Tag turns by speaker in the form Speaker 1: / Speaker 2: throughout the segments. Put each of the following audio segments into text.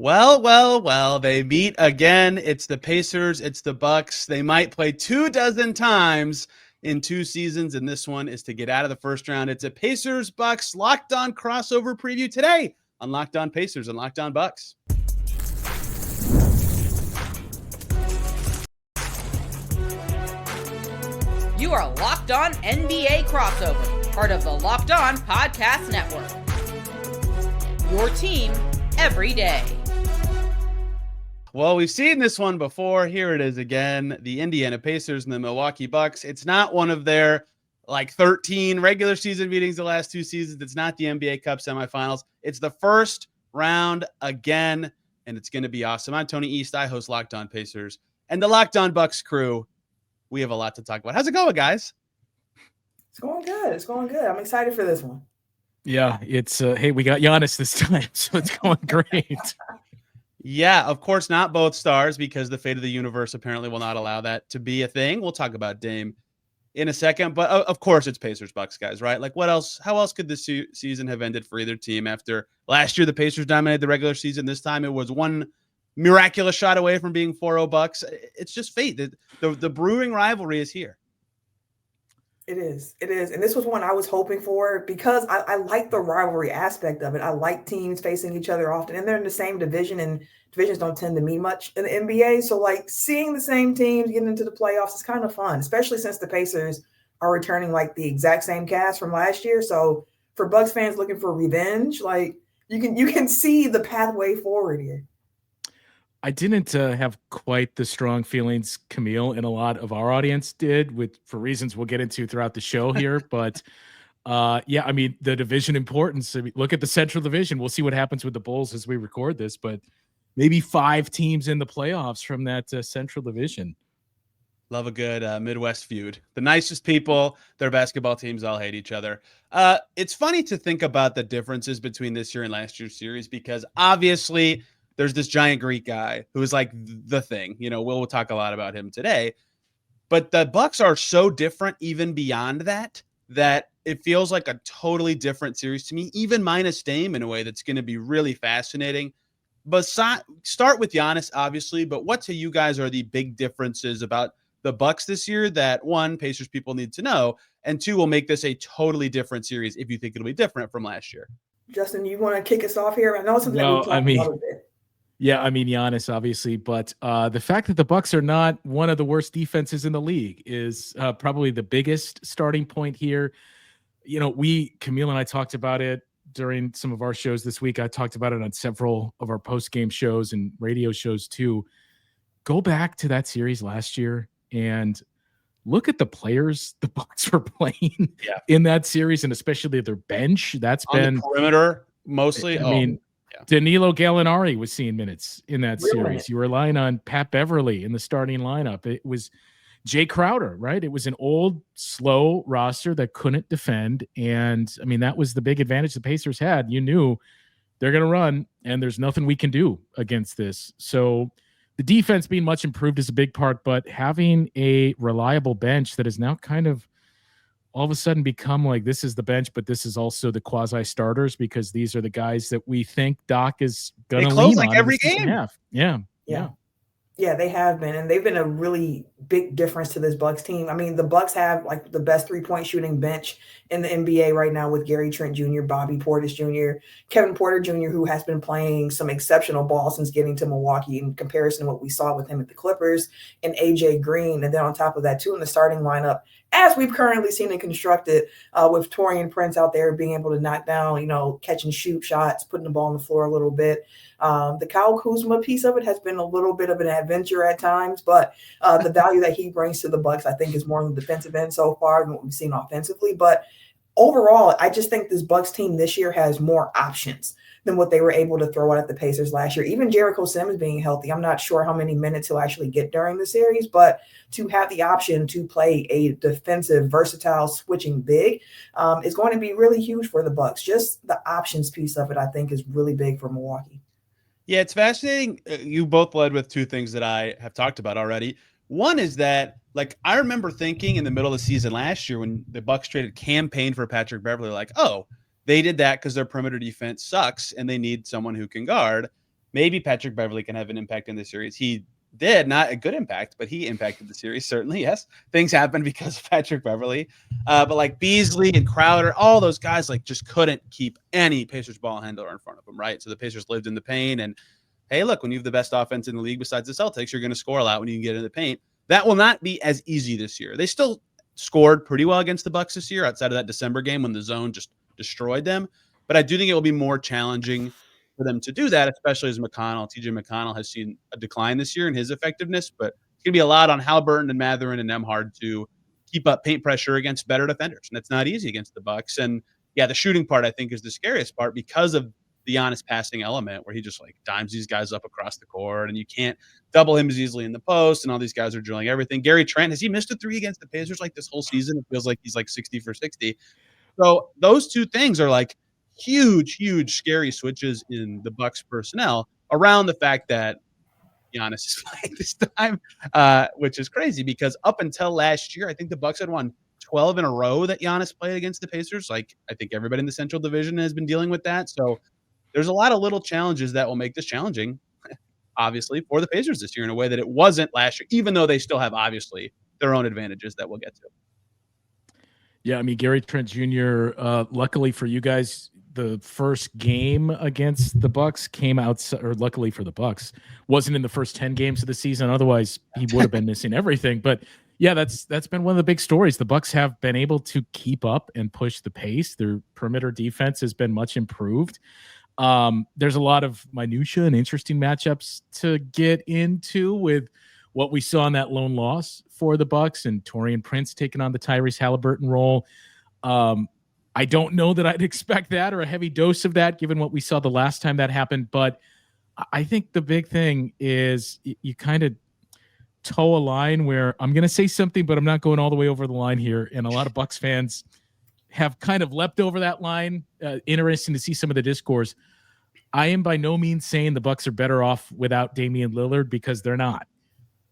Speaker 1: Well, they meet again. It's the Pacers, it's the Bucks. They might play 24 times in 2 seasons, and this one is to get out of the first round. It's a Pacers-Bucks Locked On crossover preview today on Locked On Pacers and Locked On Bucks.
Speaker 2: You are Locked On NBA crossover, part of the Locked On Podcast Network. Your team every day.
Speaker 1: Well, we've seen this one before. Here it is again. The Indiana Pacers and the Milwaukee Bucks. It's not one of their 13 regular season meetings the last 2 seasons. It's not the NBA Cup semifinals. It's the first round again, and it's going to be awesome. I'm Tony East. I host Locked On Pacers. And the Locked On Bucks crew, we have a lot to talk about. How's it going, guys?
Speaker 3: It's going good. I'm excited for this one.
Speaker 4: Yeah, it's hey, we got Giannis this time, so it's going great.
Speaker 1: Yeah, of course, not both stars, because the fate of the universe apparently will not allow that to be a thing. We'll talk about Dame in a second, but of course it's Pacers Bucks, guys, right? What else? How else could this season have ended for either team? After last year, the Pacers dominated the regular season. This time, it was one miraculous shot away from being 4-0 Bucks. It's just fate. The brewing rivalry is here.
Speaker 3: It is. And this was one I was hoping for because I like the rivalry aspect of it. I like teams facing each other often, and they're in the same division, and divisions don't tend to mean much in the NBA. So seeing the same teams getting into the playoffs is kind of fun, especially since the Pacers are returning the exact same cast from last year. So for Bucks fans looking for revenge, you can see the pathway forward here.
Speaker 4: I didn't have quite the strong feelings Camille and a lot of our audience did, for reasons we'll get into throughout the show here. But yeah, I mean, the division importance. I mean, look at the Central Division. We'll see what happens with the Bulls as we record this, but maybe 5 teams in the playoffs from that Central Division.
Speaker 1: Love a good Midwest feud. The nicest people, their basketball teams all hate each other. It's funny to think about the differences between this year and last year's series, because obviously there's this giant Greek guy who is the thing. We'll talk a lot about him today. But the Bucks are so different even beyond that it feels like a totally different series to me, even minus Dame, in a way that's going to be really fascinating. But start with Giannis, obviously. But what to you guys are the big differences about the Bucks this year that, one, Pacers people need to know, and 2, will make this a totally different series if you think it'll be different from last year?
Speaker 3: Justin, you want to kick us off here? I know something that we talked about a bit.
Speaker 4: Yeah, I mean, Giannis, obviously, but the fact that the Bucks are not one of the worst defenses in the league is probably the biggest starting point here. Camille and I talked about it during some of our shows this week. I talked about it on several of our post-game shows and radio shows too. Go back to that series last year and look at the players the Bucks were playing in that series, and especially their bench. That's
Speaker 1: on
Speaker 4: been
Speaker 1: the perimeter mostly.
Speaker 4: I mean, Danilo Gallinari was seeing minutes in that series. You were relying on Pat Beverly in the starting lineup. It was Jay Crowder, right? It was an old, slow roster that couldn't defend. And, I mean, that was the big advantage the Pacers had. You knew they're going to run, and there's nothing we can do against this. So the defense being much improved is a big part, but having a reliable bench that is now kind of all of a sudden become this is the bench, but this is also the quasi starters, because these are the guys that we think Doc is going to lean on
Speaker 1: every game.
Speaker 3: Yeah, they have been, and they've been a really big difference to this Bucks team. I mean, the Bucks have the best 3-point shooting bench in the NBA right now, with Gary Trent Jr., Bobby Portis Jr., Kevin Porter Jr., who has been playing some exceptional ball since getting to Milwaukee in comparison to what we saw with him at the Clippers, and AJ Green. And then on top of that, too, in the starting lineup, as we've currently seen it constructed, with Taurean Prince out there being able to knock down, catch and shoot shots, putting the ball on the floor a little bit. The Kyle Kuzma piece of it has been a little bit of an adventure at times, but the value that he brings to the Bucks, I think, is more on the defensive end so far than what we've seen offensively. But overall, I just think this Bucks team this year has more options than what they were able to throw out at the Pacers last year. Even Jericho Sims being healthy, I'm not sure how many minutes he'll actually get during the series, but to have the option to play a defensive, versatile, switching big is going to be really huge for the Bucks. Just the options piece of it, I think, is really big for Milwaukee.
Speaker 1: Yeah, it's fascinating. You both led with 2 things that I have talked about already. One is that, I remember thinking in the middle of the season last year when the Bucks traded campaign for Patrick Beverly, they did that because their perimeter defense sucks and they need someone who can guard. maybe Patrick Beverley can have an impact in this series. He did, not a good impact, but he impacted the series, certainly. Yes, things happened because of Patrick Beverley, but like Beasley and Crowder, all those guys like just couldn't keep any Pacers ball handler in front of them, right? So the Pacers lived in the paint, and hey, look, when you have the best offense in the league besides the Celtics, you're going to score a lot when you can get in the paint. That will not be as easy this year. They still scored pretty well against the Bucks this year, outside of that December game when the zone just destroyed them, but I do think it will be more challenging for them to do that, especially as TJ McConnell has seen a decline this year in his effectiveness, but it's going to be a lot on Haliburton and Mathurin and Nembhard to keep up paint pressure against better defenders. And it's not easy against the Bucks. And yeah, the shooting part, I think, is the scariest part because of the Giannis passing element where he just like dimes these guys up across the court and you can't double him as easily in the post. And all these guys are drilling everything. Gary Trent, has he missed a three against the Pacers like this whole season? It feels like he's like 60 for 60. So those two things are like huge, scary switches in the Bucks personnel around the fact that Giannis is playing this time, which is crazy because up until last year, I think the Bucks had won 12 in a row that Giannis played against the Pacers. Like, I think everybody in the Central Division has been dealing with that. So there's a lot of little challenges that will make this challenging, obviously, for the Pacers this year in a way that it wasn't last year, even though they still have, obviously, their own advantages that we'll get to.
Speaker 4: Yeah, I mean, Gary Trent Jr., luckily for you guys, the first game against the Bucks came out, or luckily for the Bucks, wasn't in the first 10 games of the season. Otherwise, he would have been missing everything. But yeah, that's been one of the big stories. The Bucks have been able to keep up and push the pace. Their perimeter defense has been much improved. There's a lot of minutia and interesting matchups to get into with what we saw in that lone loss for the Bucks and Taurean Prince taking on the Tyrese Haliburton role. I don't know that I'd expect that or a heavy dose of that given what we saw the last time that happened. But I think the big thing is you kind of toe a line where I'm going to say something, but I'm not going all the way over the line here. And a lot of Bucks fans have kind of leapt over that line. Interesting to see some of the discourse. I am by no means saying the Bucks are better off without Damian Lillard because they're not.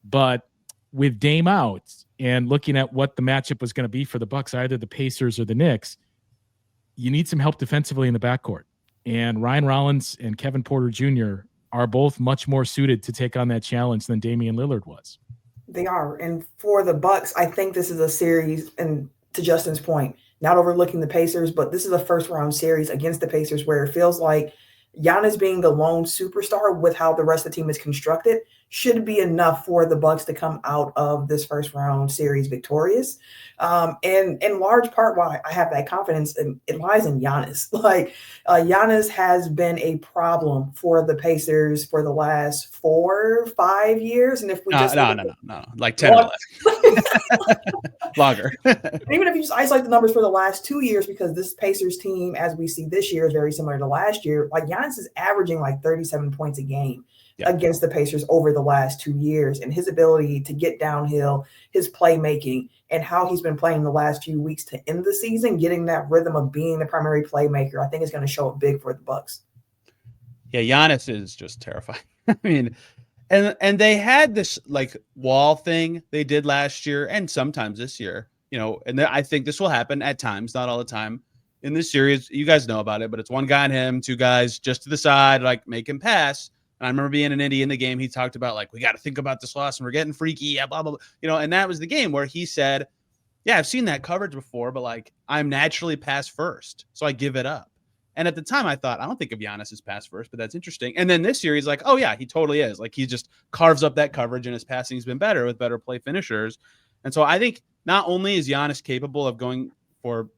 Speaker 4: But with Dame out and looking at what the matchup was going to be for the Bucks, either the Pacers or the Knicks, you need some help defensively in the backcourt. And Ryan Rollins and Kevin Porter Jr. are both much more suited to take on that challenge than Damian Lillard was.
Speaker 3: They are. And for the Bucks, I think this is a series, and to Justin's point, not overlooking the Pacers, but this is a first round series against the Pacers where it feels like Giannis being the lone superstar with how the rest of the team is constructed should be enough for the Bucks to come out of this first round series victorious. And in large part why I have that confidence, it lies in Giannis. Like Giannis has been a problem for the Pacers for the last 4 or 5 years. And if we
Speaker 1: no, like 10 or less. Longer.
Speaker 3: Even if you just isolate the numbers for the last 2 years, because this Pacers team, as we see this year, is very similar to last year. Like Giannis is averaging like 37 points a game against the Pacers over the last 2 years, and his ability to get downhill, his playmaking, and how he's been playing the last few weeks to end the season, getting that rhythm of being the primary playmaker, I think is going to show up big for the Bucks.
Speaker 1: Yeah, Giannis is just terrifying. I mean, and they had this like wall thing they did last year and sometimes this year, you know, and I think this will happen at times, not all the time in this series. You guys know about it, but it's one guy on him, 2 guys just to the side, like make him pass. And I remember being in Indy in the game, he talked about like, we got to think about this loss and we're getting freaky. Yeah, blah, blah, blah. You know, and that was the game where he said, yeah, I've seen that coverage before, but like I'm naturally pass first. So I give it up. And at the time I thought, I don't think of Giannis as pass first, but that's interesting. And then this year he's like, oh yeah, he totally is. Like he just carves up that coverage and his passing's been better with better play finishers. And so I think not only is Giannis capable of going for,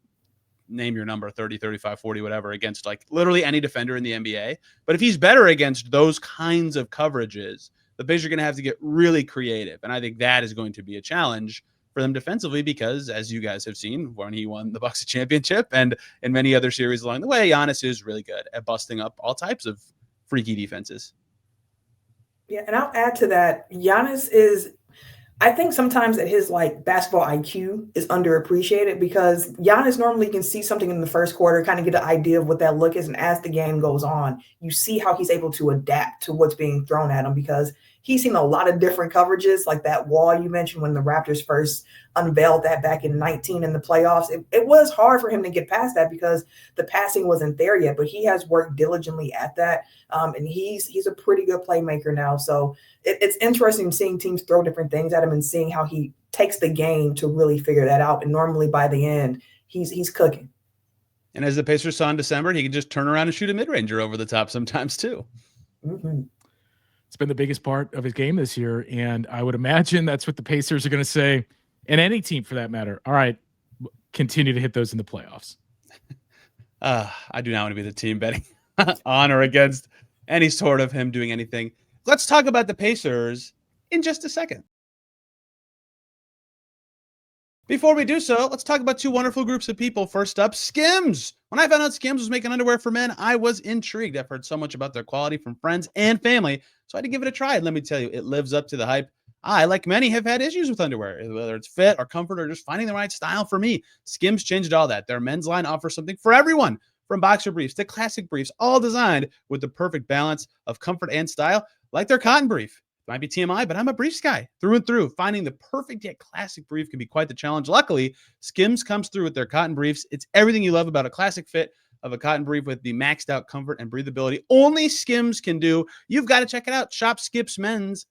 Speaker 1: name your number, 30, 35, 40, whatever, against like literally any defender in the NBA. But if he's better against those kinds of coverages, the Pacers are going to have to get really creative. And I think that is going to be a challenge for them defensively because, as you guys have seen, when he won the Bucks a championship and in many other series along the way, Giannis is really good at busting up all types of freaky defenses.
Speaker 3: Yeah, and I'll add to that, Giannis is, I think sometimes that his like basketball IQ is underappreciated because Giannis normally can see something in the first quarter, kind of get an idea of what that look is. And as the game goes on, you see how he's able to adapt to what's being thrown at him because he's seen a lot of different coverages, like that wall you mentioned when the Raptors first unveiled that back in 19 in the playoffs. It was hard for him to get past that because the passing wasn't there yet, but he has worked diligently at that. And he's a pretty good playmaker now. So it's interesting seeing teams throw different things at him and seeing how he takes the game to really figure that out. And normally by the end, he's cooking.
Speaker 1: And as the Pacers saw in December, he can just turn around and shoot a mid-ranger over the top sometimes too.
Speaker 3: Mm-hmm.
Speaker 4: It's been the biggest part of his game this year, and I would imagine that's what the Pacers are going to say, and any team for that matter. All right, continue to hit those in the playoffs.
Speaker 1: I do not want to be the team betting on or against any sort of him doing anything. Let's talk about the Pacers in just a second. Before we do so, let's talk about two wonderful groups of people. First up, Skims. When I found out Skims was making underwear for men, I was intrigued. I've heard so much about their quality from friends and family, so I had to give it a try. And let me tell you, it lives up to the hype. I, like many, have had issues with underwear, whether it's fit or comfort or just finding the right style for me. Skims changed all that. Their men's line offers something for everyone, from boxer briefs to classic briefs, all designed with the perfect balance of comfort and style, like their cotton brief. Might be TMI, but I'm a briefs guy through and through. Finding the perfect yet classic brief can be quite the challenge. Luckily, Skims comes through with their cotton briefs. It's everything you love about a classic fit of a cotton brief with the maxed out comfort and breathability only Skims can do. You've got to check it out. Shop SKIMS Mens, at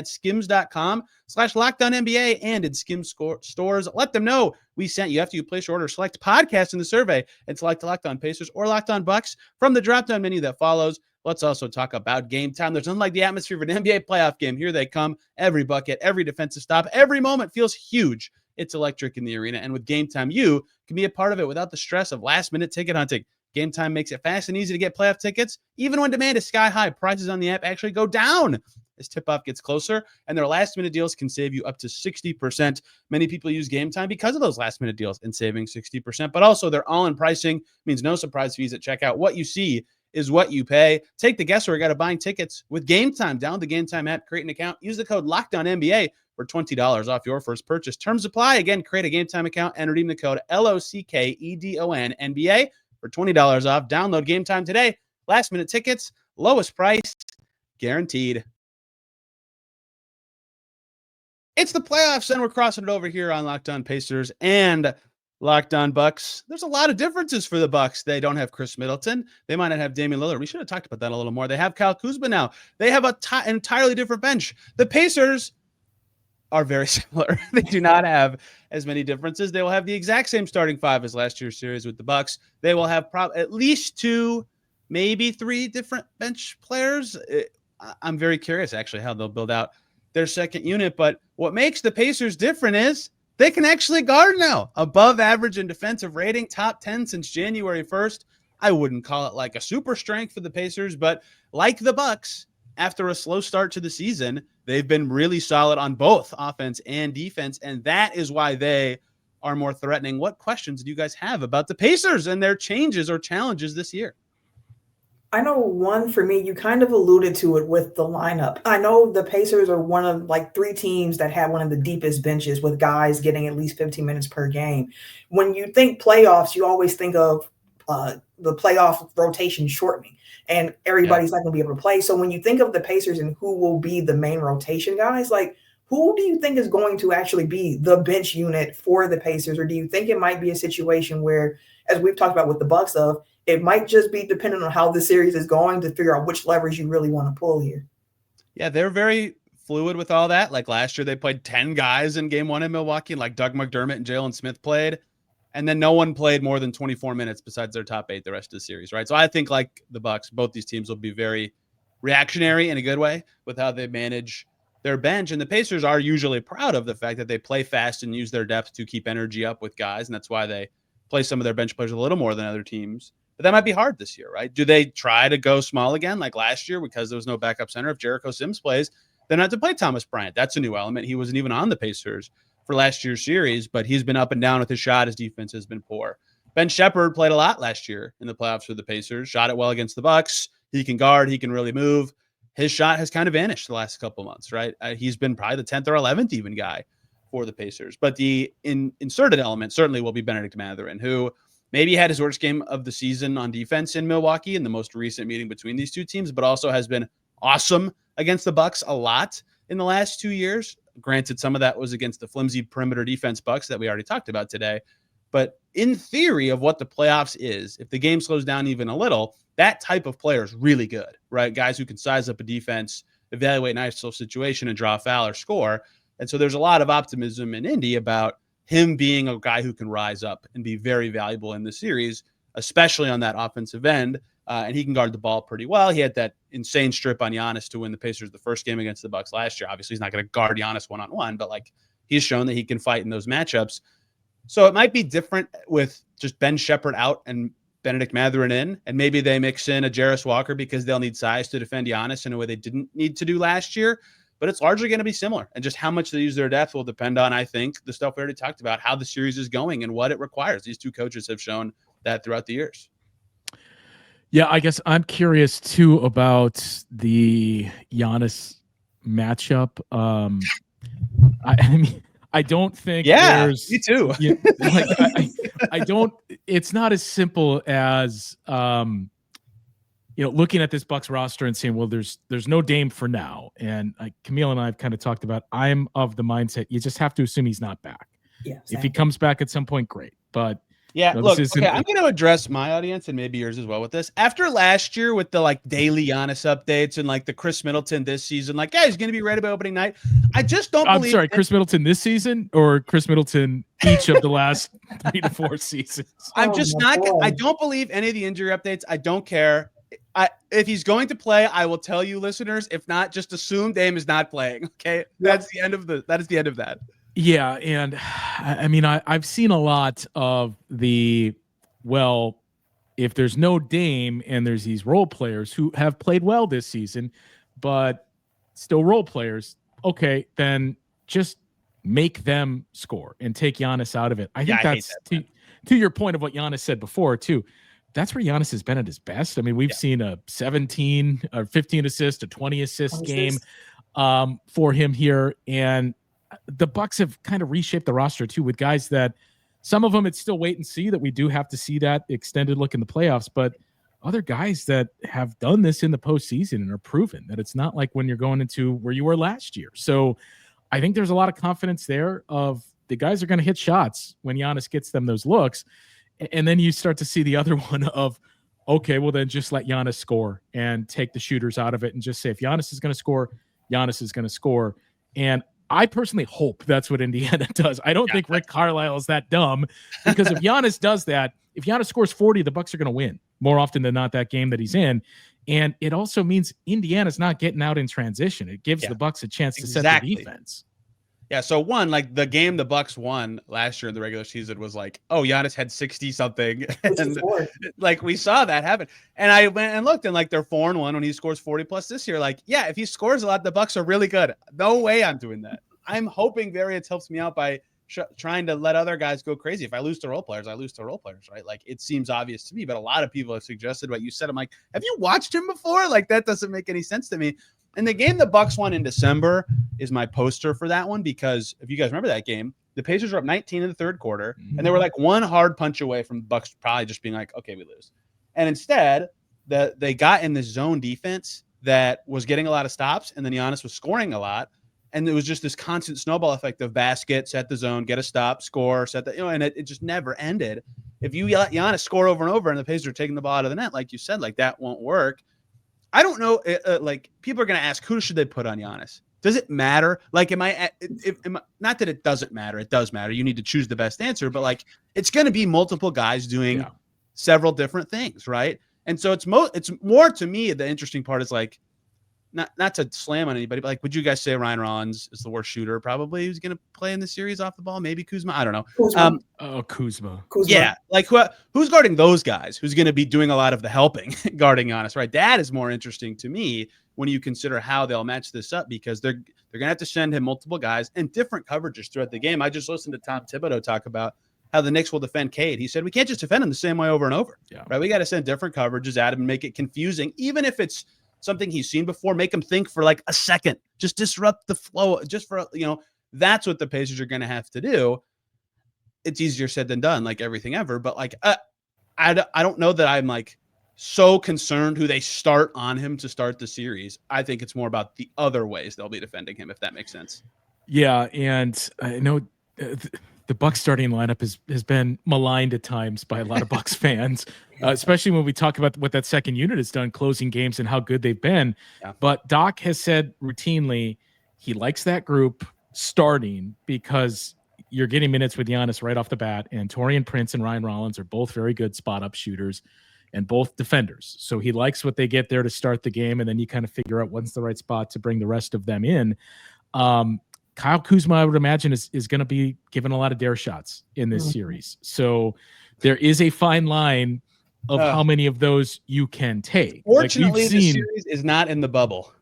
Speaker 1: skims.com/LockedOnNBA and in Skims stores. Let them know we sent you. After you place your order, select podcast in the survey and select Locked On Pacers or Locked On Bucks from the drop-down menu that follows. Let's also talk about game time. There's nothing like the atmosphere of an NBA playoff game. Here they come. Every bucket, every defensive stop, every moment feels huge. It's electric in the arena. And with game time, you can be a part of it without the stress of last-minute ticket hunting. Game time makes it fast and easy to get playoff tickets. Even when demand is sky high, prices on the app actually go down as tip-off gets closer, and their last-minute deals can save you up to 60%. Many people use Game Time because of those last-minute deals and saving 60%, but also their all-in pricing means no surprise fees at checkout. What you see is what you pay. Take the guesswork out of buying tickets with Game Time. Download the Game Time app, create an account, use the code LOCKEDONNBA for $20 off your first purchase. Terms apply. Again, create a Game Time account and redeem the code LOCKEDONNBA for $20 off. Download Game Time today. Last-minute tickets, lowest price, guaranteed. It's the playoffs, and we're crossing it over here on Locked On Pacers and Locked On Bucks. There's a lot of differences for the Bucks. They don't have Chris Middleton. They might not have Damian Lillard. We should have talked about that a little more. They have Kyle Kuzma now. They have an entirely different bench. The Pacers are very similar. They do not have as many differences. They will have the exact same starting five as last year's series with the Bucks. They will have at least two, maybe three different bench players. I'm very curious, actually, how they'll build out their second unit. But what makes the Pacers different is they can actually guard now. Above average in defensive rating, top 10 since January 1st. I wouldn't call it like a super strength for the Pacers, but like the Bucks, after a slow start to the season, they've been really solid on both offense and defense, and that is why they are more threatening. What questions do you guys have about the Pacers and their changes or challenges this year?
Speaker 3: I know one for me, you kind of alluded to it with the lineup. I know the Pacers are one of like three teams that have one of the deepest benches with guys getting at least 15 minutes per game. When you think playoffs, you always think of the playoff rotation shortening and everybody's not going to be able to play. So when you think of the Pacers and who will be the main rotation guys, like who do you think is going to actually be the bench unit for the Pacers? Or do you think it might be a situation where, as we've talked about with the Bucks, it might just be dependent on how the series is going to figure out which levers you really want to pull here?
Speaker 1: Yeah, they're very fluid with all that. Like last year, they played 10 guys in game one in Milwaukee, and like Doug McDermott and Jalen Smith played. And then no one played more than 24 minutes besides their top 8 the rest of the series, right? So I think like the Bucks, both these teams will be very reactionary in a good way with how they manage their bench. And the Pacers are usually proud of the fact that they play fast and use their depth to keep energy up with guys. And that's why they play some of their bench players a little more than other teams. But that might be hard this year, right? Do they try to go small again like last year because there was no backup center? If Jericho Sims plays, then have to play Thomas Bryant. That's a new element. He wasn't even on the Pacers for last year's series, but he's been up and down with his shot. His defense has been poor. Ben Shepherd played a lot last year in the playoffs for the Pacers, shot it well against the Bucks. He can guard. He can really move. His shot has kind of vanished the last couple months, right? He's been probably the 10th or 11th even guy for the Pacers. But the inserted element certainly will be Bennedict Mathurin, who maybe had his worst game of the season on defense in Milwaukee in the most recent meeting between these two teams, but also has been awesome against the Bucks a lot in the last 2 years. Granted, some of that was against the flimsy perimeter defense Bucks that we already talked about today. But in theory of what the playoffs is, if the game slows down even a little, that type of player is really good, right? Guys who can size up a defense, evaluate an ISO situation, and draw a foul or score. And so there's a lot of optimism in Indy about him being a guy who can rise up and be very valuable in the series, especially on that offensive end. And he can guard the ball pretty well. He had that insane strip on Giannis to win the Pacers the first game against the Bucks last year. Obviously, he's not going to guard Giannis one-on-one, but like he's shown that he can fight in those matchups. So it might be different with just Ben Shepherd out and Bennedict Mathurin in, and maybe they mix in a Jarris Walker because they'll need size to defend Giannis in a way they didn't need to do last year. But it's largely going to be similar. And just how much they use their depth will depend on, I think, the stuff we already talked about, how the series is going and what it requires. These two coaches have shown that throughout the years.
Speaker 4: Yeah, I guess I'm curious too about the Giannis matchup. I mean, I don't think there's
Speaker 1: me too.
Speaker 4: I don't. It's not as simple as looking at this Bucks roster and saying, well, there's no Dame for now. And Camille and I have kind of talked about. I'm of the mindset you just have to assume he's not back.
Speaker 3: Yeah,
Speaker 4: if he comes back at some point, great. But
Speaker 1: look, okay, I'm going to address my audience and maybe yours as well with this. After last year with the daily Giannis updates and the Chris Middleton this season, he's going to be ready by opening night. I just don't believe.
Speaker 4: I'm sorry, Chris Middleton this season or Chris Middleton each of the last 3 to 4 seasons?
Speaker 1: I'm just not. I don't believe any of the injury updates. I don't care. If he's going to play, I will tell you, listeners. If not, just assume Dame is not playing. Okay, that is the end of that.
Speaker 4: Yeah, and I mean, I've seen a lot of if there's no Dame and there's these role players who have played well this season, but still role players, okay, then just make them score and take Giannis out of it. I think that's to your point of what Giannis said before, too. That's where Giannis has been at his best. I mean, we've seen a 17 or 15 assist, a 20 assist game for him here, and the Bucks have kind of reshaped the roster too with guys that some of them it's still wait and see that we do have to see that extended look in the playoffs, but other guys that have done this in the postseason and are proven that it's not like when you're going into where you were last year. So I think there's a lot of confidence there of the guys are going to hit shots when Giannis gets them those looks. And then you start to see the other one of, okay, well then just let Giannis score and take the shooters out of it and just say, if Giannis is going to score, Giannis is going to score. And I personally hope that's what Indiana does. I don't think Rick Carlisle is that dumb, because if Giannis does that, if Giannis scores 40, the Bucks are going to win more often than not that game that he's in. And it also means Indiana's not getting out in transition. It gives the Bucks a chance to set the defense.
Speaker 1: Yeah, so the game the Bucks won last year in the regular season was Giannis had 60 something, and we saw that happen. And I went and looked, and they're 4-1 when he scores 40 plus this year. If he scores a lot, the Bucks are really good. No way I'm doing that. I'm hoping Variance helps me out by trying to let other guys go crazy. If I lose to role players, I lose to role players, right? It seems obvious to me, but a lot of people have suggested what you said. I'm have you watched him before? That doesn't make any sense to me. And the game the Bucks won in December is my poster for that one, because if you guys remember that game, the Pacers were up 19 in the third quarter, and they were one hard punch away from the Bucks probably just being okay, we lose. And instead, they got in this zone defense that was getting a lot of stops, and then Giannis was scoring a lot, and it was just this constant snowball effect of basket, set the zone, get a stop, score, set the and it just never ended. If you let Giannis score over and over, and the Pacers are taking the ball out of the net, like you said, that won't work. I don't know. People are going to ask, who should they put on Giannis? Does it matter? Am I not that it doesn't matter. It does matter. You need to choose the best answer, but it's going to be multiple guys doing several different things, right? And so it's more to me. The interesting part is not to slam on anybody, but would you guys say Ryan Rollins is the worst shooter probably who's going to play in the series off the ball? Maybe Kuzma. I don't know.
Speaker 4: Kuzma.
Speaker 1: Yeah. Who's guarding those guys? Who's going to be doing a lot of the helping guarding Giannis, right? That is more interesting to me when you consider how they'll match this up, because they're going to have to send him multiple guys and different coverages throughout the game. I just listened to Tom Thibodeau talk about how the Knicks will defend Cade. He said, we can't just defend him the same way over and over, right? We got to send different coverages at him and make it confusing, even if it's something he's seen before. Make him think for a second, just disrupt the flow, just for that's what the Pacers are going to have to do. It's easier said than done, like everything ever, but I don't know that I'm so concerned who they start on him to start the series. I think it's more about the other ways they'll be defending him, if that makes sense.
Speaker 4: Yeah, and I know the Bucks starting lineup has been maligned at times by a lot of Bucks fans, especially when we talk about what that second unit has done, closing games and how good they've been.
Speaker 1: Yeah.
Speaker 4: But Doc has said routinely he likes that group starting because you're getting minutes with Giannis right off the bat, and Taurean Prince and Ryan Rollins are both very good spot-up shooters and both defenders. So he likes what they get there to start the game, and then you kind of figure out when's the right spot to bring the rest of them in. Kyle Kuzma, I would imagine, is going to be given a lot of dare shots in this series. So there is a fine line of how many of those you can take.
Speaker 1: Fortunately, the series is not in the bubble.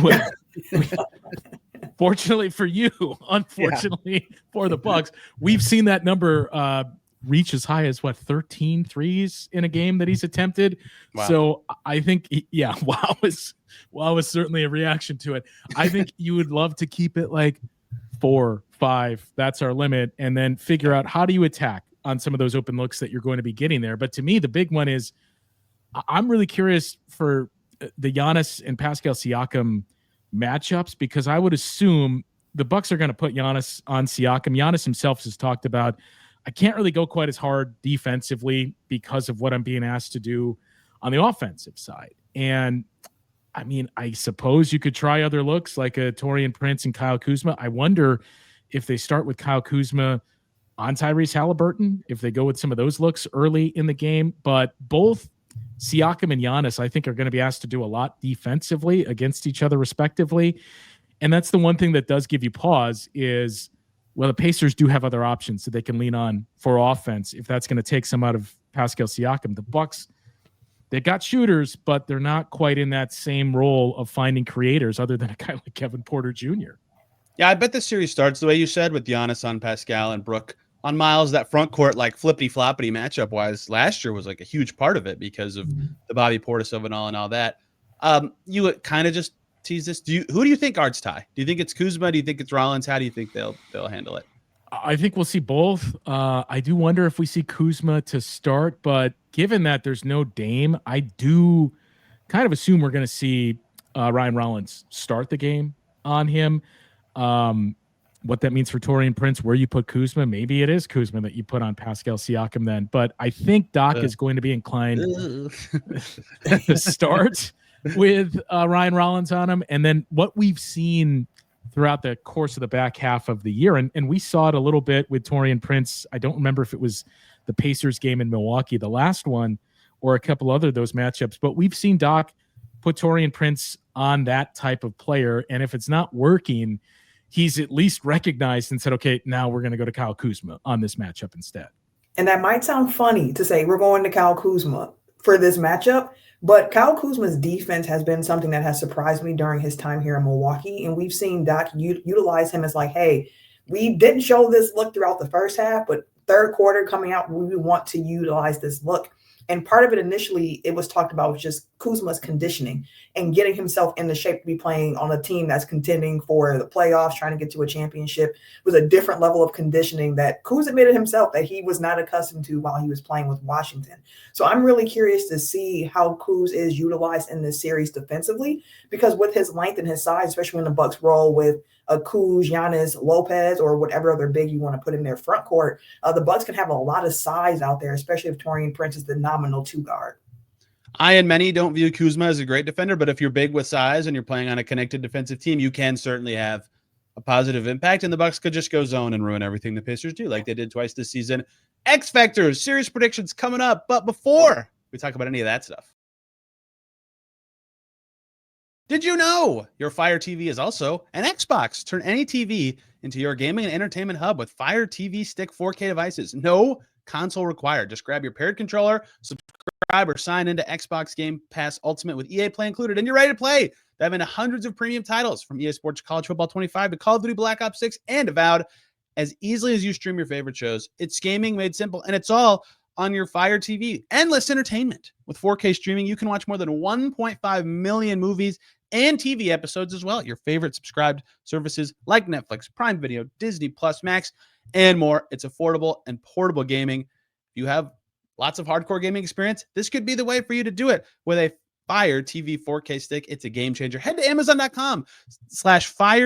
Speaker 4: Well, fortunately for you, unfortunately for the Bucks, we've seen that number reach as high as 13 threes in a game that he's attempted. Wow. So I think, wow is certainly a reaction to it. I think you would love to keep it like 4, 5. That's our limit. And then figure out how do you attack on some of those open looks that you're going to be getting there. But to me, the big one is I'm really curious for the Giannis and Pascal Siakam matchups, because I would assume the Bucks are going to put Giannis on Siakam. Giannis himself has talked about, I can't really go quite as hard defensively because of what I'm being asked to do on the offensive side. And I mean, I suppose you could try other looks like a Taurean Prince and Kyle Kuzma. I wonder if they start with Kyle Kuzma on Tyrese Haliburton, if they go with some of those looks early in the game. But both Siakam and Giannis, I think, are going to be asked to do a lot defensively against each other respectively. And that's the one thing that does give you pause is, well, the Pacers do have other options that they can lean on for offense if that's going to take some out of Pascal Siakam. The Bucks, they've got shooters, but they're not quite in that same role of finding creators other than a guy like Kevin Porter Jr.
Speaker 1: Yeah, I bet the series starts the way you said, with Giannis on Pascal and Brook on Myles. That front court, like flippity-floppity matchup-wise, last year was like a huge part of it because of the Bobby Portis of it all and all that. You kind of just tease this. Who do you think guards Ty? Do you think it's Kuzma? Do you think it's Rollins? How do you think they'll handle it?
Speaker 4: I think we'll see both. I do wonder if we see Kuzma to start, but given that there's no Dame, I do kind of assume we're going to see Ryan Rollins start the game on him. What that means for Taurean Prince, where you put Kuzma, maybe it is Kuzma that you put on Pascal Siakam then. But I think Doc is going to be inclined to start with Ryan Rollins on him. And then what we've seen throughout the course of the back half of the year, and we saw it a little bit with Taurean Prince. I don't remember if it was the Pacers game in Milwaukee, the last one, or a couple other of those matchups, but we've seen Doc put Taurean Prince on that type of player. And if it's not working, he's at least recognized and said, okay, now we're going to go to Kyle Kuzma on this matchup instead.
Speaker 3: And that might sound funny to say we're going to Kyle Kuzma for this matchup, but Kyle Kuzma's defense has been something that has surprised me during his time here in Milwaukee. And we've seen Doc utilize him as like, hey, we didn't show this look throughout the first half, but third quarter coming out, we want to utilize this look. And part of it initially, it was talked about was just Kuzma's conditioning and getting himself in the shape to be playing on a team that's contending for the playoffs, trying to get to a championship. Was a different level of conditioning that Kuz admitted himself that he was not accustomed to while he was playing with Washington. So I'm really curious to see how Kuz is utilized in this series defensively, because with his length and his size, especially when the Bucks roll with a Kuz, Giannis, Lopez, or whatever other big you want to put in their front court, the Bucks can have a lot of size out there, especially if Taurean Prince is the nominal 2 guard.
Speaker 1: I and many don't view Kuzma as a great defender, but if you're big with size and you're playing on a connected defensive team, you can certainly have a positive impact, and the Bucks could just go zone and ruin everything the Pacers do, like they did twice this season. X Factors, series predictions coming up, but before we talk about any of that stuff, did you know your Fire TV is also an Xbox? Turn any TV into your gaming and entertainment hub with Fire TV Stick 4K devices. No console required. Just grab your paired controller, subscribe or sign into Xbox Game Pass Ultimate with EA Play included, and you're ready to play. Dive into hundreds of premium titles from EA Sports College Football 25 to Call of Duty Black Ops 6 and Avowed as easily as you stream your favorite shows. It's gaming made simple, and it's all on your Fire TV. Endless entertainment. With 4K streaming, you can watch more than 1.5 million movies and TV episodes as well at your favorite subscribed services like Netflix, Prime Video, Disney Plus, Max, and more. It's affordable and portable gaming. If you have lots of hardcore gaming experience, this could be the way for you to do it with a Fire TV 4K stick. It's a game changer. Head to Amazon.com/Fire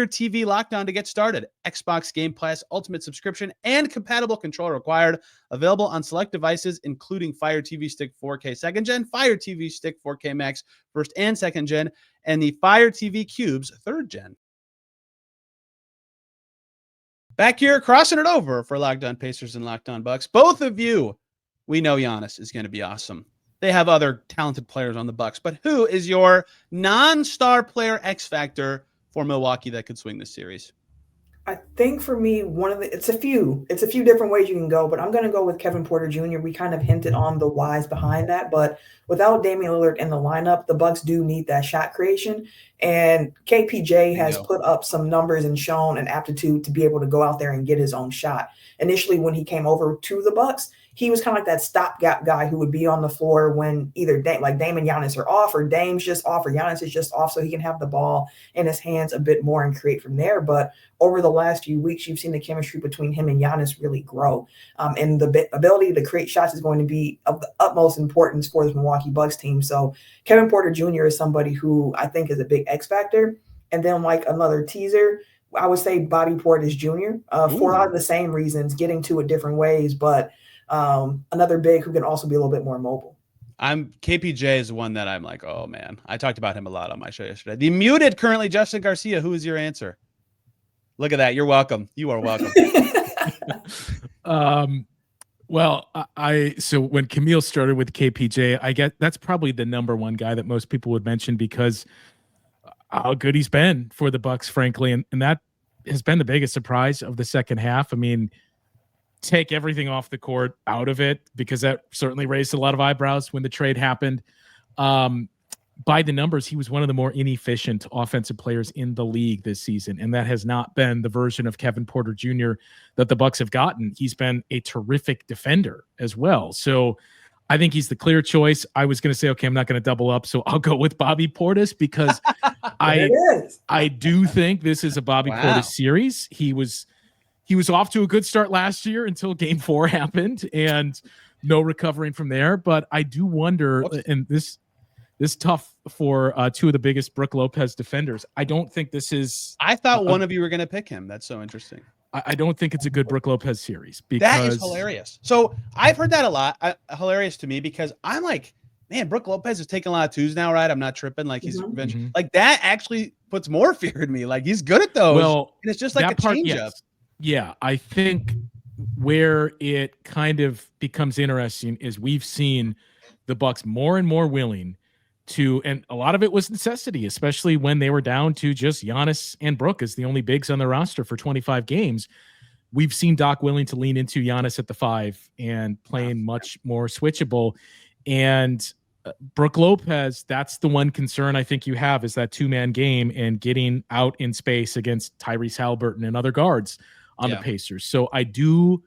Speaker 1: TV Lockdown to get started. Xbox Game Pass Ultimate subscription and compatible controller required. Available on select devices, including Fire TV Stick 4K 2nd Gen, Fire TV Stick 4K Max 1st and 2nd Gen, and the Fire TV Cubes 3rd Gen. Back here, crossing it over for Locked On Pacers and Locked On Bucks. Both of you, we know Giannis is going to be awesome. They have other talented players on the Bucks, but who is your non-star player X factor for Milwaukee that could swing this series?
Speaker 3: I think for me, it's a few different ways you can go, but I'm going to go with Kevin Porter Jr. We kind of hinted on the whys behind that, but without Damian Lillard in the lineup, the Bucks do need that shot creation. And KPJ has put up some numbers and shown an aptitude to be able to go out there and get his own shot. Initially, when he came over to the Bucks, he was kind of like that stopgap guy who would be on the floor when either Dame and Giannis are off, or Dame's just off, or Giannis is just off, so he can have the ball in his hands a bit more and create from there. But over the last few weeks, you've seen the chemistry between him and Giannis really grow. And the ability to create shots is going to be of the utmost importance for this Milwaukee Bucks team. So Kevin Porter Jr. is somebody who I think is a big X factor. And then like another teaser, I would say Bobby Portis Jr. For a lot of the same reasons, getting to it different ways, but another big who can also be a little bit more mobile.
Speaker 1: KPJ is one that I'm like, oh man, I talked about him a lot on my show yesterday. The muted currently Justin Garcia. Who is your answer? Look at that. You're welcome. You are welcome.
Speaker 4: Well, so when Camille started with KPJ, I get that's probably the number one guy that most people would mention because how good he's been for the Bucks, frankly, and that has been the biggest surprise of the second half. I mean, take everything off the court out of it, because that certainly raised a lot of eyebrows when the trade happened. By the numbers, he was one of the more inefficient offensive players in the league this season, and that has not been the version of Kevin Porter Jr. that the Bucks have gotten. He's been a terrific defender as well. So I think he's the clear choice. I was going to say, okay, I'm not going to double up, so I'll go with Bobby Portis because I do think this is a Bobby Portis series. He was off to a good start last year until Game 4 happened, and no recovering from there. But I do wonder, and this tough for two of the biggest Brook Lopez defenders. I don't think this is.
Speaker 1: I thought one of you were going to pick him. That's so interesting.
Speaker 4: I don't think it's a good Brook Lopez series because
Speaker 1: that is hilarious. So I've heard that a lot. Hilarious to me because I'm like, man, Brook Lopez is taking a lot of twos now, right? I'm not tripping. Like he's like that actually puts more fear in me. Like he's good at those. Well, and it's just like a change up.
Speaker 4: Yeah, I think where it kind of becomes interesting is we've seen the Bucks more and more willing to, and a lot of it was necessity, especially when they were down to just Giannis and Brook as the only bigs on the roster for 25 games. We've seen Doc willing to lean into Giannis at the 5 and playing much more switchable. And Brook Lopez, that's the one concern I think you have is that 2-man game and getting out in space against Tyrese Haliburton and other guards on the Pacers. So I do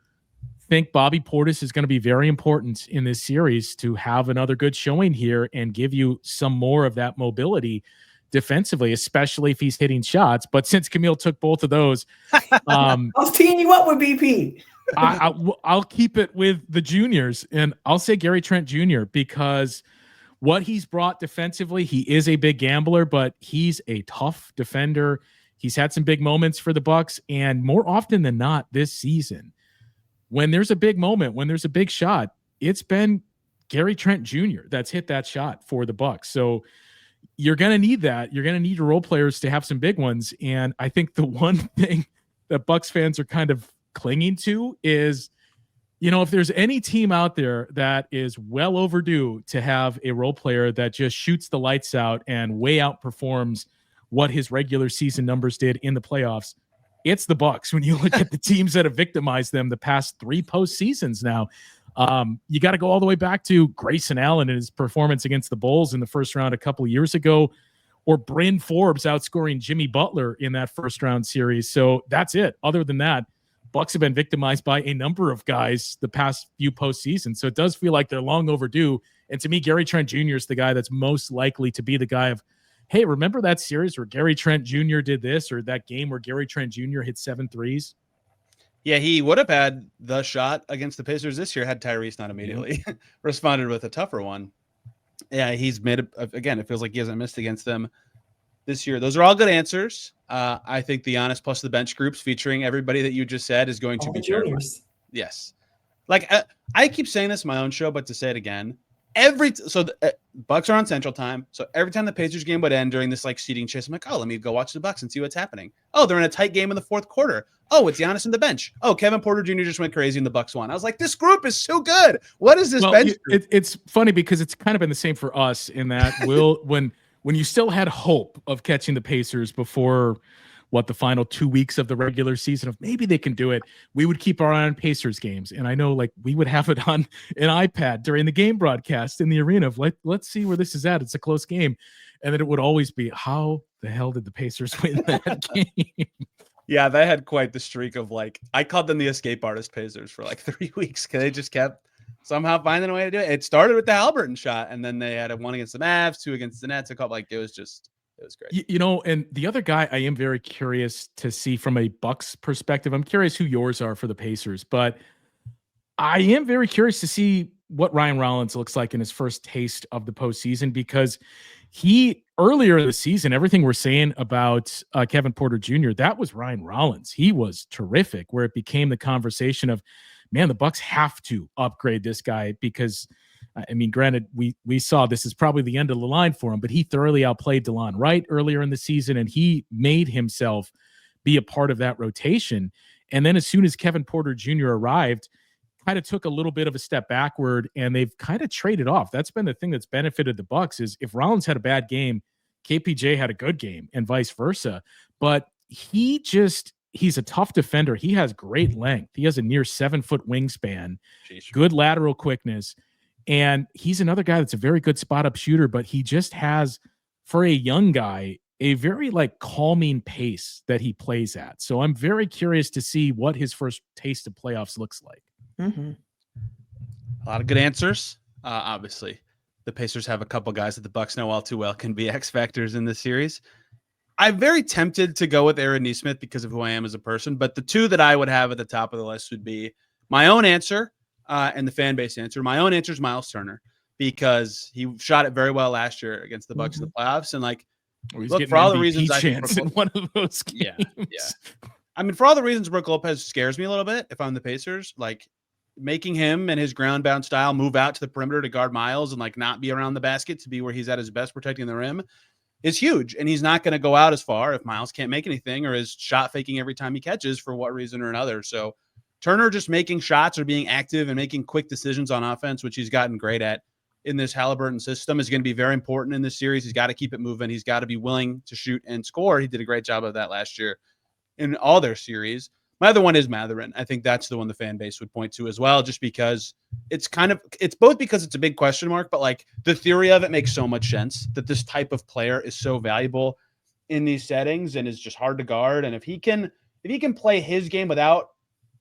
Speaker 4: think Bobby Portis is going to be very important in this series to have another good showing here and give you some more of that mobility defensively, especially if he's hitting shots. But since Camille took both of those,
Speaker 3: I was teeing you up with BP.
Speaker 4: I'll keep it with the juniors, and I'll say Gary Trent Jr. because what he's brought defensively, he is a big gambler, but he's a tough defender. He's had some big moments for the Bucks, and more often than not this season, when there's a big moment, when there's a big shot, it's been Gary Trent Jr. that's hit that shot for the Bucks. So you're going to need that. You're going to need your role players to have some big ones. And I think the one thing that Bucks fans are kind of clinging to is, if there's any team out there that is well overdue to have a role player that just shoots the lights out and way outperforms what his regular season numbers did in the playoffs, it's the Bucks. When you look at the teams that have victimized them the past 3 postseasons now, you got to go all the way back to Grayson Allen and his performance against the Bulls in the first round a couple of years ago, or Bryn Forbes outscoring Jimmy Butler in that first round series. So that's it. Other than that, Bucks have been victimized by a number of guys the past few postseasons. So it does feel like they're long overdue. And to me, Gary Trent Jr. is the guy that's most likely to be the guy of, hey, remember that series where Gary Trent Jr. did this, or that game where Gary Trent Jr. hit 7 threes?
Speaker 1: Yeah, he would have had the shot against the Pacers this year had Tyrese not immediately responded with a tougher one. Yeah, he's made again. It feels like he hasn't missed against them this year. Those are all good answers. I think the honest plus the bench groups featuring everybody that you just said is going to be terrifying. Yes. Like I keep saying this in my own show, but to say it again, the Bucks are on Central Time, so every time the Pacers game would end during this like seeding chase, I'm like, oh, let me go watch the Bucks and see what's happening. Oh, they're in a tight game in the fourth quarter. Oh, it's Giannis in the bench. Oh, Kevin Porter Jr. just went crazy and the Bucks won. I was like, this group is so good. What is this bench group?
Speaker 4: It's funny because it's kind of been the same for us in that when you still had hope of catching the Pacers before the final 2 weeks of the regular season of maybe they can do it, we would keep our eye on Pacers games. And I know like we would have it on an iPad during the game broadcast in the arena of let's see where this is at. It's a close game. And then it would always be, how the hell did the Pacers win that game?
Speaker 1: Yeah, they had quite the streak of like, I called them the escape artist Pacers for like 3 weeks because they just kept somehow finding a way to do it. It started with the Haliburton shot, and then they had a 1 against the Mavs, 2 against the Nets. It was great.
Speaker 4: And the other guy I am very curious to see from a Bucks perspective. I'm curious who yours are for the Pacers, but I am very curious to see what Ryan Rollins looks like in his first taste of the postseason, because earlier in the season, everything we're saying about Kevin Porter Jr., that was Ryan Rollins. He was terrific, where it became the conversation of, man, the Bucks have to upgrade this guy because, I mean, granted, we saw this is probably the end of the line for him, but he thoroughly outplayed DeLon Wright earlier in the season, and he made himself be a part of that rotation. And then as soon as Kevin Porter Jr. arrived, kind of took a little bit of a step backward, and they've kind of traded off. That's been the thing that's benefited the Bucks is if Rollins had a bad game, KPJ had a good game and vice versa. But he's a tough defender. He has great length. He has a near 7-foot wingspan, good lateral quickness. And he's another guy that's a very good spot up shooter, but he just has, for a young guy, a very like calming pace that he plays at. So I'm very curious to see what his first taste of playoffs looks like.
Speaker 3: Mm-hmm.
Speaker 1: A lot of good answers. Obviously, the Pacers have a couple guys that the Bucks know all too well can be X factors in this series. I'm very tempted to go with Aaron Nesmith because of who I am as a person, but the two that I would have at the top of the list would be my own answer and the fan base answer. My own answer is Myles Turner because he shot it very well last year against the Bucks in the playoffs, and like, look, for all the reasons I think
Speaker 4: in one of those games.
Speaker 1: Yeah. I mean, for all the reasons Brook Lopez scares me a little bit if I'm the Pacers, like making him and his ground bound style move out to the perimeter to guard Myles and like not be around the basket to be where he's at his best protecting the rim is huge. And he's not going to go out as far if Myles can't make anything or is shot faking every time he catches for what reason or another. So Turner just making shots or being active and making quick decisions on offense, which he's gotten great at in this Haliburton system, is going to be very important in this series. He's got to keep it moving. He's got to be willing to shoot and score. He did a great job of that last year in all their series. My other one is Mathurin. I think that's the one the fan base would point to as well, just because it's both because it's a big question mark, but like the theory of it makes so much sense that this type of player is so valuable in these settings and is just hard to guard. And if he can play his game without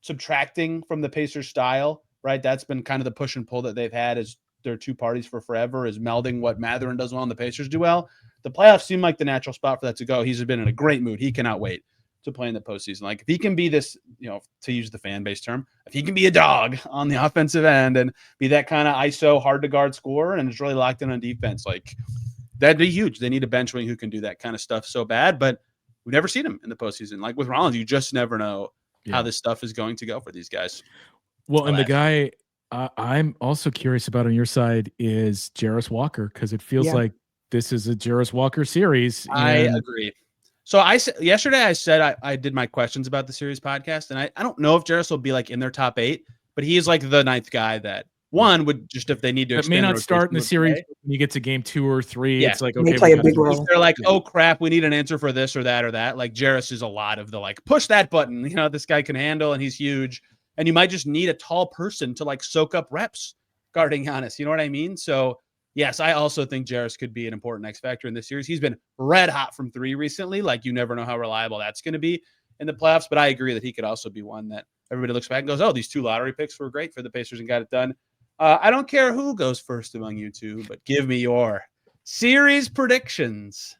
Speaker 1: subtracting from the Pacers style, right? That's been kind of the push and pull that they've had as their two parties for forever, is melding what Mathurin does well and the Pacers do well. The playoffs seem like the natural spot for that to go. He's been in a great mood. He cannot wait to play in the postseason. Like if he can be this, to use the fan base term, if he can be a dog on the offensive end and be that kind of ISO hard to guard scorer and is really locked in on defense, like that'd be huge. They need a bench wing who can do that kind of stuff so bad, but we've never seen him in the postseason. Like with Rollins, you just never know how this stuff is going to go for these guys.
Speaker 4: Well, and the guy I'm also curious about on your side is Jarris Walker, because it feels like this is a Jarris Walker series.
Speaker 1: I agree. So yesterday I said I did my questions about the series podcast, and I don't know if Jarris will be like in their top 8, but he is like the 9th guy that one would just, if they need to,
Speaker 4: it may not start in the series when you get to game 2 or 3. It's like, okay,
Speaker 3: they play a big role.
Speaker 1: They're like, oh crap, we need an answer for this or that or that. Like Jarris is a lot of the like push that button. This guy can handle, and he's huge. And you might just need a tall person to like soak up reps guarding Giannis. You know what I mean? So yes, I also think Jarris could be an important X factor in this series. He's been red hot from 3 recently. Like you never know how reliable that's going to be in the playoffs, but I agree that he could also be one that everybody looks back and goes, oh, these 2 lottery picks were great for the Pacers and got it done. I don't care who goes first among you two, but give me your series predictions.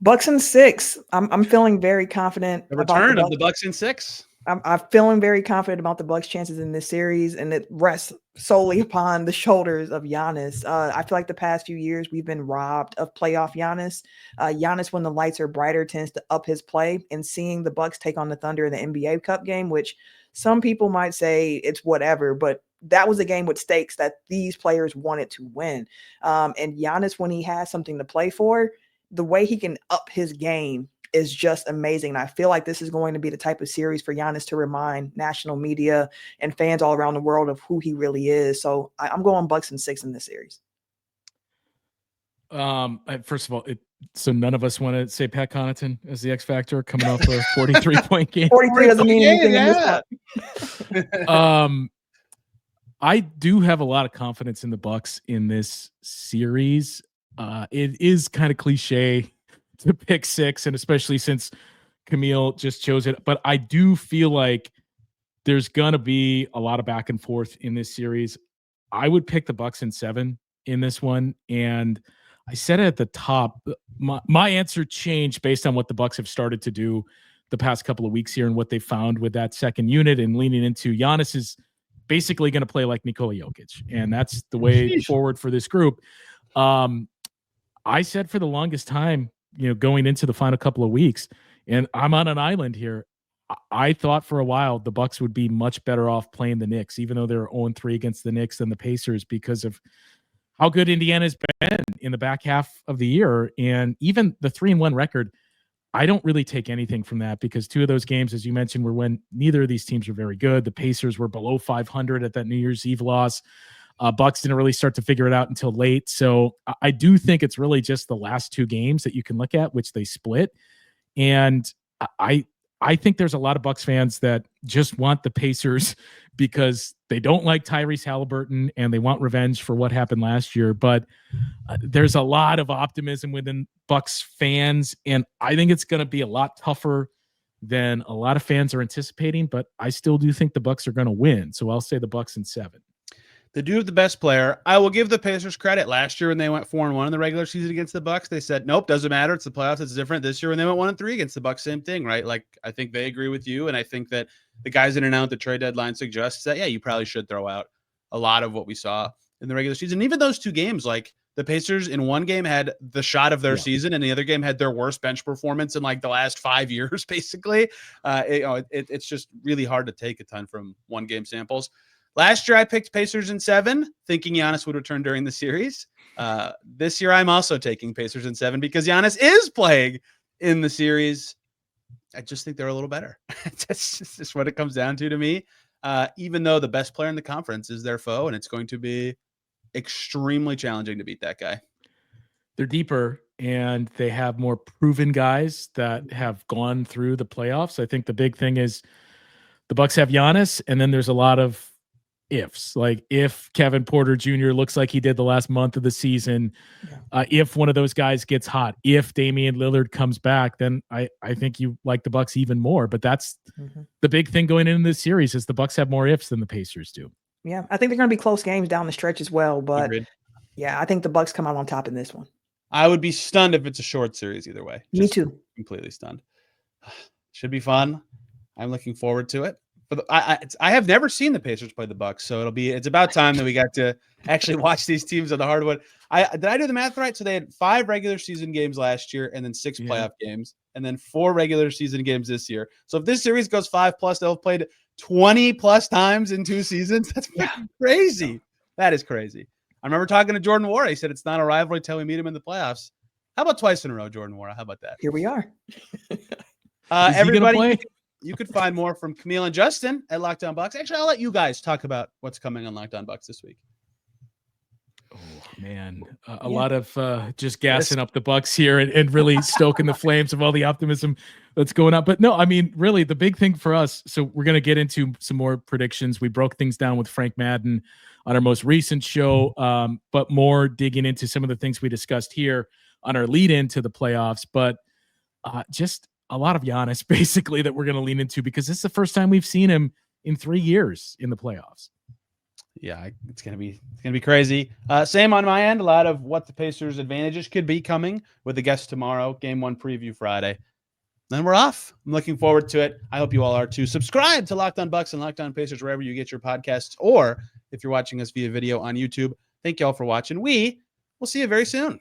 Speaker 3: Bucks in 6. I'm feeling very confident.
Speaker 1: The return of the Bucks in 6.
Speaker 3: I'm feeling very confident about the Bucks' chances in this series, and it rests solely upon the shoulders of Giannis. I feel like the past few years we've been robbed of playoff Giannis. Giannis, when the lights are brighter, tends to up his play, and seeing the Bucks take on the Thunder in the NBA Cup game, which some people might say it's whatever, but that was a game with stakes that these players wanted to win. And Giannis, when he has something to play for, the way he can up his game is just amazing. And I feel like this is going to be the type of series for Giannis to remind national media and fans all around the world of who he really is. So I'm going Bucks in 6 in this series.
Speaker 4: First of all, so none of us want to say Pat Connaughton as the X factor coming off a 43-point game.
Speaker 3: 43 doesn't mean anything in this one.
Speaker 4: I do have a lot of confidence in the Bucks in this series. It is kind of cliche to pick 6, and especially since Camille just chose it. But I do feel like there's gonna be a lot of back and forth in this series. I would pick the Bucks in 7 in this one, and I said it at the top. My answer changed based on what the Bucks have started to do the past couple of weeks here and what they found with that second unit, and leaning into Giannis is basically going to play like Nikola Jokic, and that's the way forward for this group. I said for the longest time, going into the final couple of weeks, and I'm on an island here, I thought for a while the Bucks would be much better off playing the Knicks, even though they're 0-3 against the Knicks than the Pacers, because of how good Indiana's been in the back half of the year. And even the 3-1 record, I don't really take anything from that, because 2 of those games, as you mentioned, were when neither of these teams were very good. The Pacers were below 500 at that New Year's Eve loss. Bucks didn't really start to figure it out until late. So I do think it's really just the last 2 games that you can look at, which they split. And I think there's a lot of Bucks fans that just want the Pacers because they don't like Tyrese Haliburton and they want revenge for what happened last year. But there's a lot of optimism within Bucks fans, and I think it's going to be a lot tougher than a lot of fans are anticipating. But I still do think the Bucks are going to win. So I'll say the Bucks in 7.
Speaker 1: They do have the best player. I will give the Pacers credit. Last year when they went 4-1 in the regular season against the Bucks, they said, nope, doesn't matter. It's the playoffs. It's different. This year when they went 1-3 against the Bucks, same thing, right? Like, I think they agree with you. And I think that the guys in and out the trade deadline suggests that, yeah, you probably should throw out a lot of what we saw in the regular season. Even those 2 games, like the Pacers in one game had the shot of their season, and the other game had their worst bench performance in like the last 5 years, basically. It's just really hard to take a ton from one game samples. Last year, I picked Pacers in 7, thinking Giannis would return during the series. This year, I'm also taking Pacers in 7 because Giannis is playing in the series. I just think they're a little better. That's just what it comes down to me. Even though the best player in the conference is their foe, and it's going to be extremely challenging to beat that guy.
Speaker 4: They're deeper, and they have more proven guys that have gone through the playoffs. I think the big thing is the Bucks have Giannis, and then there's a lot of ifs, like if Kevin Porter Jr. looks like he did the last month of the season, if one of those guys gets hot, if Damian Lillard comes back, then I think you like the Bucks even more. But that's the big thing going into this series is the Bucks have more ifs than the Pacers do.
Speaker 3: Yeah, I think they're going to be close games down the stretch as well. But
Speaker 1: Agreed.
Speaker 3: Yeah, I think the Bucks come out on top in this one.
Speaker 1: I would be stunned if it's a short series either way.
Speaker 3: Me too.
Speaker 1: Completely stunned. Should be fun. I'm looking forward to it. I have never seen the Pacers play the Bucks, so it's about time that we got to actually watch these teams on the hardwood. Did I do the math right? So they had 5 regular season games last year, and then 6 playoff games, and then 4 regular season games this year. So if this series goes 5+, they'll have played 20+ times in 2 seasons. That's crazy. That is crazy. I remember talking to Jordan Wara. He said it's not a rivalry till we meet him in the playoffs. How about twice in a row, Jordan Wara? How about that?
Speaker 3: Here we are.
Speaker 1: Everybody. You could find more from Camille and Justin at Locked On Bucks. Actually, I'll let you guys talk about what's coming on Locked On Bucks this week.
Speaker 4: Oh, man. A lot of just gassing up the Bucks here and really stoking the flames of all the optimism that's going on. But no, I mean, really, the big thing for us, so we're going to get into some more predictions. We broke things down with Frank Madden on our most recent show, but more digging into some of the things we discussed here on our lead into the playoffs. But just a lot of Giannis basically that we're going to lean into because this is the first time we've seen him in 3 years in the playoffs.
Speaker 1: Yeah, it's going to be crazy. Same on my end. A lot of what the Pacers' advantages could be coming with the guest tomorrow. Game 1 preview Friday. then we're off. I'm looking forward to it. I hope you all are too. Subscribe to Locked On Bucks and Locked On Pacers wherever you get your podcasts, or if you're watching us via video on YouTube. Thank you all for watching. We will see you very soon.